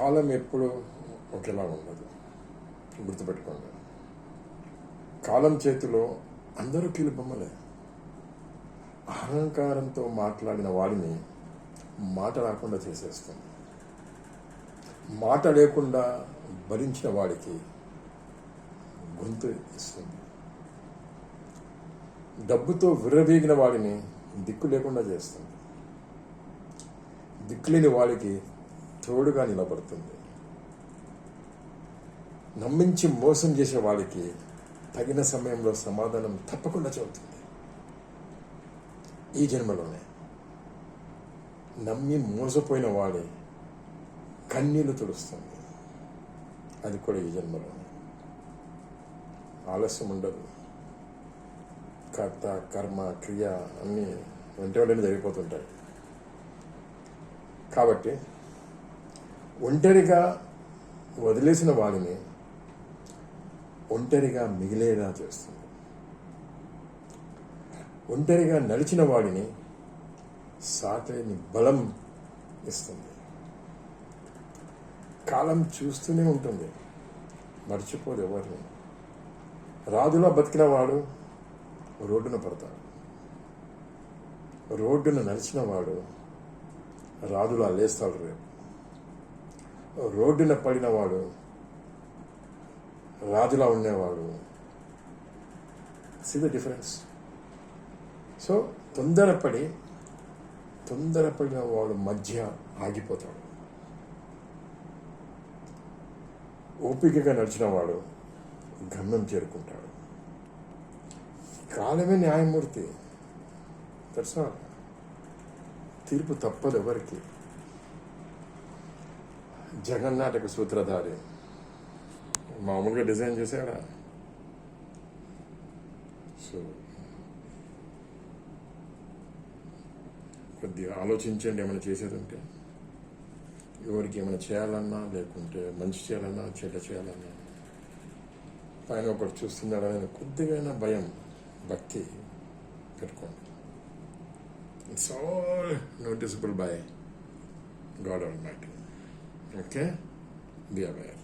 కాలం ఎప్పుడు ఒకేలా ఉండదు, గుర్తుపెట్టుకోండి. కాలం చేతిలో అందరూ కీలుబొమ్మలే. అహంకారంతో మాట్లాడిన వాడిని మాట రాకుండా చేసేస్తుంది. మాట లేకుండా భరించిన వాడికి గొంతు ఇస్తుంది. డబ్బుతో విర్రవీగిన వాడిని దిక్కు లేకుండా చేస్తుంది. దిక్కులేని వాడికి తోడుగా నిలబడుతుంది. నమ్మించి మోసం చేసే వాడికి తగిన సమయంలో సమాధానం తప్పకుండా చెబుతుంది. ఈ జన్మలోనే నమ్మి మోసపోయిన వాడి కన్నీళ్లు తుడుస్తుంది. అది కూడా ఈ జన్మలోనే. ఆలస్యం ఉండదు. కర్త, కర్మ, క్రియ అన్నీ వెంట వెంటనే జరిగిపోతుంటాయి. కాబట్టి ఒంటరిగా వదిలేసిన వాడిని ఒంటరిగా మిగిలేలా చేస్తుంది. ఒంటరిగా నడిచిన వాడిని సాటైని బలం ఇస్తుంది. కాలం చూస్తూనే ఉంటుంది, మర్చిపోదు ఎవరిని. రాజులా బతికిన వాడు రోడ్డున పడతాడు. రోడ్డున నడిచిన వాడు రాజులా లేస్తాడు రేపు. రోడ్డున పడినవాడు రాజులా ఉండేవాడు. See the difference. సో తొందరపడిన వాడు మధ్య ఆగిపోతాడు. ఓపికగా నడిచిన వాడు గమ్యం చేరుకుంటాడు. కాలమే న్యాయమూర్తి. That's all. తీర్పు తప్పదు ఎవరికి. జగన్నాటక సూత్రధారి మామూలుగా డిజైన్ చేశాడా? సో కొద్దిగా ఆలోచించండి. ఏమైనా చేసేది ఉంటే, ఎవరికి ఏమైనా చేయాలన్నా, లేకుంటే మంచి చేయాలన్నా, చెడ్డ చేయాలన్నా, పైన ఒకటి చూస్తున్నాడని కొద్దిగా భయం, భక్తి పెట్టుకోండి. It's all noticeable by God almighty. Okay, be aware.